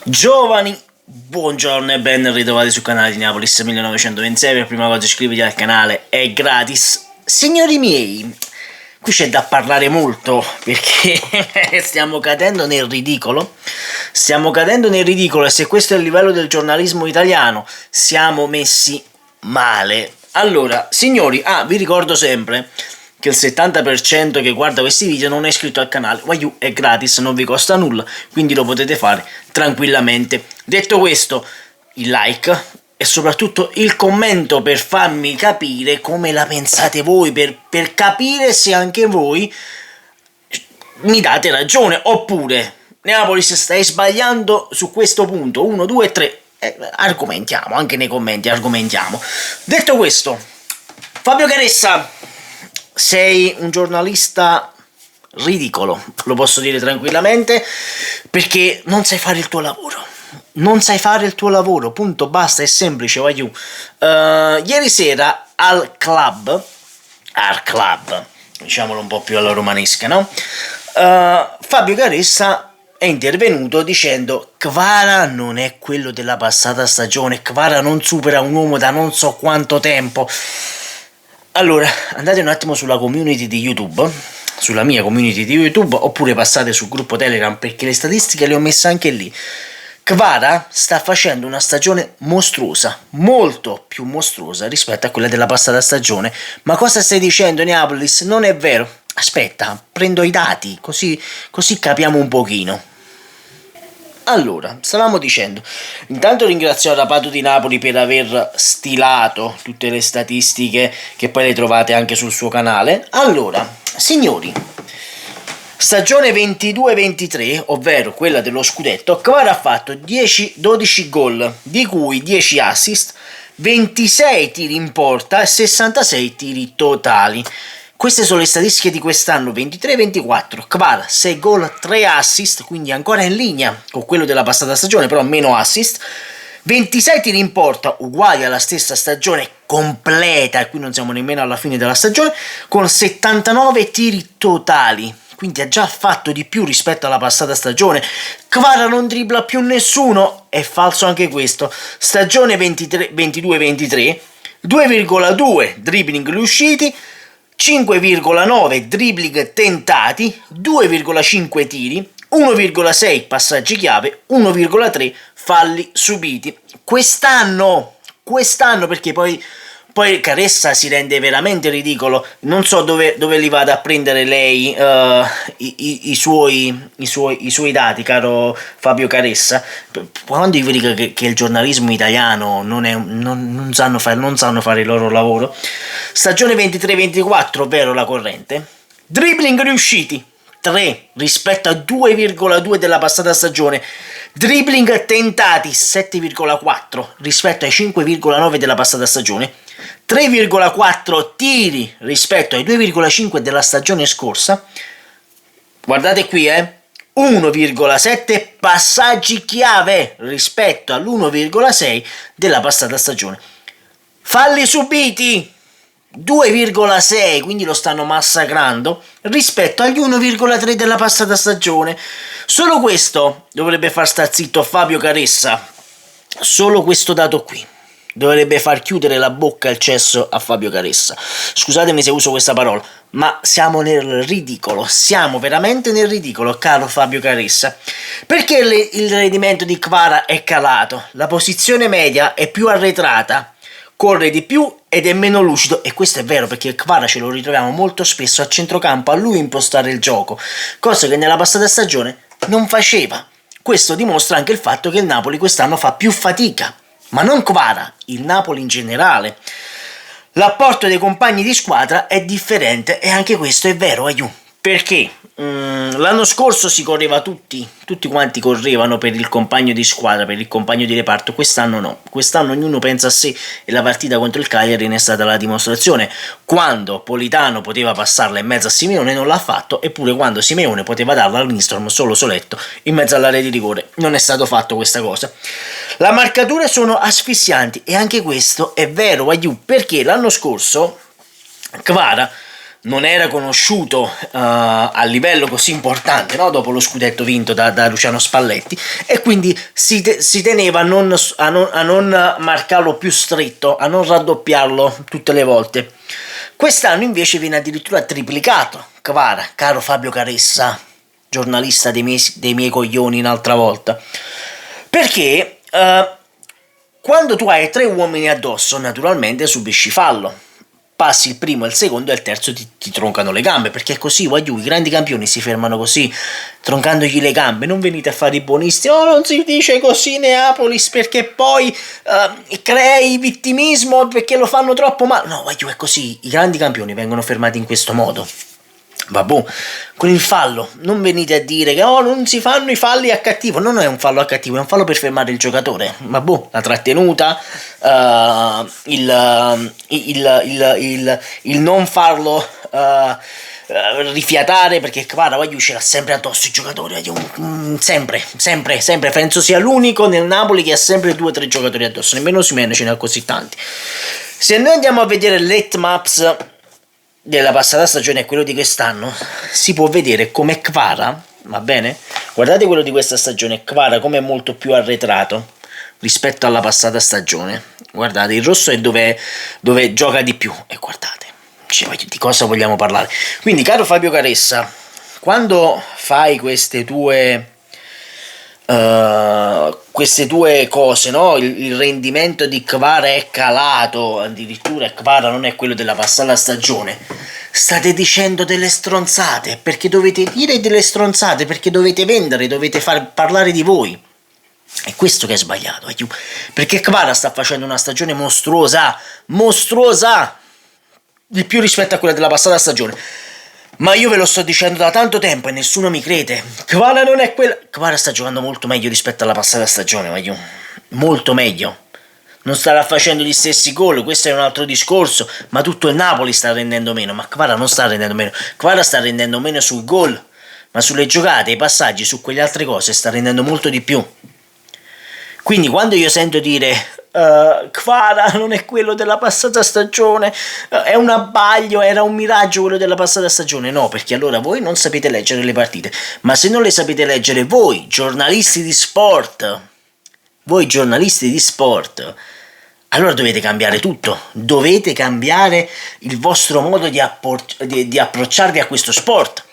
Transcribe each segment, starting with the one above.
Giovani, buongiorno e ben ritrovati sul canale di Neapolis 1926. Per prima cosa iscriviti al canale, è gratis. Signori miei, qui c'è da parlare molto perché stiamo cadendo nel ridicolo. Stiamo cadendo nel ridicolo e se questo è il livello del giornalismo italiano siamo messi male. Allora, signori, vi ricordo sempre che il 70% che guarda questi video non è iscritto al canale. Waiu, è gratis, non vi costa nulla, quindi lo potete fare tranquillamente. Detto questo, il like e soprattutto il commento per farmi capire come la pensate voi, per capire se anche voi mi date ragione, oppure Neapolis stai sbagliando su questo punto. 1, 2, 3. Argomentiamo, anche nei commenti argomentiamo. Detto questo, Fabio Caressa, sei un giornalista ridicolo, lo posso dire tranquillamente, perché non sai fare il tuo lavoro. Non sai fare il tuo lavoro, punto, basta, è semplice, voglio. Ieri sera al club, diciamolo un po' più alla romanesca, no? Fabio Caressa è intervenuto dicendo: Kvara non è quello della passata stagione, Kvara non supera un uomo da non so quanto tempo. Allora, andate un attimo sulla community di YouTube, sulla mia community di YouTube, oppure passate sul gruppo Telegram perché le statistiche le ho messe anche lì. Kvara sta facendo una stagione mostruosa, molto più mostruosa rispetto a quella della passata stagione. Ma cosa stai dicendo, Neapolis? Non è vero. Aspetta, prendo i dati, così capiamo un pochino. Allora, stavamo dicendo, intanto ringrazio Arapato di Napoli per aver stilato tutte le statistiche che poi le trovate anche sul suo canale. Allora, signori, stagione 22-23, ovvero quella dello scudetto, Kvara ha fatto 12 gol, di cui 10 assist, 26 tiri in porta e 66 tiri totali. Queste sono le statistiche di quest'anno 23-24. Kvara 6 gol, 3 assist, quindi ancora in linea con quello della passata stagione, però meno assist. 26 tiri in porta, uguali alla stessa stagione completa, e qui non siamo nemmeno alla fine della stagione, con 79 tiri totali. Quindi ha già fatto di più rispetto alla passata stagione. Kvara non dribbla più nessuno, è falso anche questo. Stagione 22-23, 2,2 dribbling riusciti, 5,9 dribbling tentati, 2,5 tiri, 1,6 passaggi chiave, 1,3 falli subiti. Quest'anno, perché poi Caressa si rende veramente ridicolo. Non so dove li vada a prendere lei i suoi dati, caro Fabio Caressa. Quando io dico che il giornalismo italiano non sanno fare il loro lavoro. Stagione 23-24, ovvero la corrente. Dribbling riusciti 3 rispetto a 2,2 della passata stagione. Dribbling tentati 7,4 rispetto ai 5,9 della passata stagione. 3,4 tiri rispetto ai 2,5 della stagione scorsa. Guardate qui, 1,7 passaggi chiave rispetto all'1,6 della passata stagione. Falli subiti 2,6, quindi lo stanno massacrando rispetto agli 1,3 della passata stagione. Solo questo dovrebbe far star zitto Fabio Caressa. Solo questo dato qui dovrebbe far chiudere la bocca al cesso a Fabio Caressa. Scusatemi se uso questa parola, ma siamo nel ridicolo, siamo veramente nel ridicolo, caro Fabio Caressa. Perché il rendimento di Kvara è calato, la posizione media è più arretrata, corre di più ed è meno lucido, e questo è vero perché Kvara ce lo ritroviamo molto spesso a centrocampo, a lui impostare il gioco, cosa che nella passata stagione non faceva. Questo dimostra anche il fatto che il Napoli quest'anno fa più fatica, ma non Kvara, il Napoli in generale. L'apporto dei compagni di squadra è differente e anche questo è vero, perché l'anno scorso si correva tutti quanti correvano per il compagno di squadra, per il compagno di reparto. Quest'anno no, quest'anno ognuno pensa a sé e la partita contro il Cagliari ne è stata la dimostrazione. Quando Politano poteva passarla in mezzo a Simeone non l'ha fatto, eppure quando Simeone poteva darla al Lindstrom solo soletto in mezzo all'area di rigore non è stato fatto questa cosa. Le marcature sono asfissianti e anche questo è vero, perché l'anno scorso Kvara non era conosciuto a livello così importante, no? Dopo lo scudetto vinto da Luciano Spalletti, e quindi si teneva a non marcarlo più stretto, a non raddoppiarlo tutte le volte. Quest'anno invece viene addirittura triplicato Kvara, caro Fabio Caressa, giornalista dei miei coglioni un'altra volta, perché quando tu hai 3 uomini addosso naturalmente subisci fallo, passi il primo, il secondo e il terzo ti troncano le gambe, perché è così, i grandi campioni si fermano così, troncandogli le gambe. Non venite a fare i buonisti, oh non si dice così Neapolis perché poi crei vittimismo perché lo fanno troppo male. No, è così, i grandi campioni vengono fermati in questo modo. Vabbè, con il fallo non venite a dire che non si fanno i falli a cattivo. Non è un fallo a cattivo, è un fallo per fermare il giocatore. Vabbè, la trattenuta, il non farlo rifiatare, perché Kvara ce l'ha sempre addosso il giocatore, sempre penso sia l'unico nel Napoli che ha sempre 2 o 3 giocatori addosso, nemmeno Osimhen ce ne ha così tanti. Se noi andiamo a vedere l'Etmaps della passata stagione e quello di quest'anno, si può vedere come Kvara, va bene? Guardate quello di questa stagione, Kvara come è molto più arretrato rispetto alla passata stagione. Guardate, il rosso è dove gioca di più, e guardate, di cosa vogliamo parlare. Quindi, caro Fabio Caressa, quando fai queste tue cose, no? Il rendimento di Kvara è calato, addirittura Kvara non è quello della passata stagione, state dicendo delle stronzate, perché dovete dire delle stronzate, perché dovete vendere, dovete far parlare di voi. È questo che è sbagliato, perché Kvara sta facendo una stagione mostruosa, di più rispetto a quella della passata stagione. Ma io ve lo sto dicendo da tanto tempo e nessuno mi crede. Kvara non è quella. Kvara sta giocando molto meglio rispetto alla passata stagione, molto meglio. Non starà facendo gli stessi gol, questo è un altro discorso, ma tutto il Napoli sta rendendo meno, ma Kvara non sta rendendo meno. Kvara sta rendendo meno sul gol, ma sulle giocate, i passaggi, su quelle altre cose sta rendendo molto di più. Quindi quando io sento dire Kvara non è quello della passata stagione, è un abbaglio, era un miraggio quello della passata stagione, no, perché allora voi non sapete leggere le partite. Ma se non le sapete leggere voi giornalisti di sport, allora dovete cambiare tutto, dovete cambiare il vostro modo di approcciarvi a questo sport,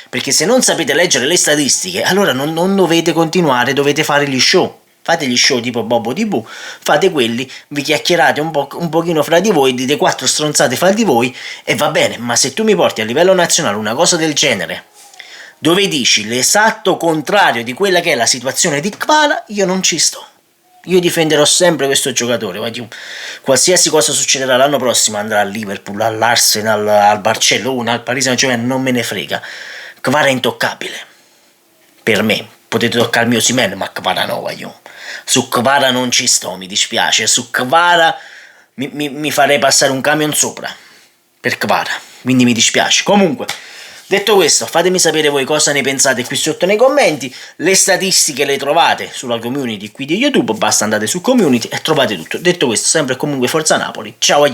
perché se non sapete leggere le statistiche allora non dovete continuare, dovete fare gli show. Fate gli show tipo Bobo TV, fate quelli, vi chiacchierate un pochino fra di voi, dite 4 stronzate fra di voi e va bene. Ma se tu mi porti a livello nazionale una cosa del genere, dove dici l'esatto contrario di quella che è la situazione di Kvara, io non ci sto. Io difenderò sempre questo giocatore. Qualsiasi cosa succederà l'anno prossimo, andrà al Liverpool, all'Arsenal, al Barcellona, al Paris Saint-Germain, non me ne frega. Kvara è intoccabile per me. Potete toccarmi Osimhen, ma Kvara no, su Kvara non ci sto, mi dispiace. Su Kvara mi farei passare un camion sopra per Kvara, quindi mi dispiace. Comunque, detto questo, fatemi sapere voi cosa ne pensate qui sotto nei commenti. Le statistiche le trovate sulla community qui di YouTube, basta andate su community e trovate tutto. Detto questo, sempre e comunque forza Napoli. Ciao,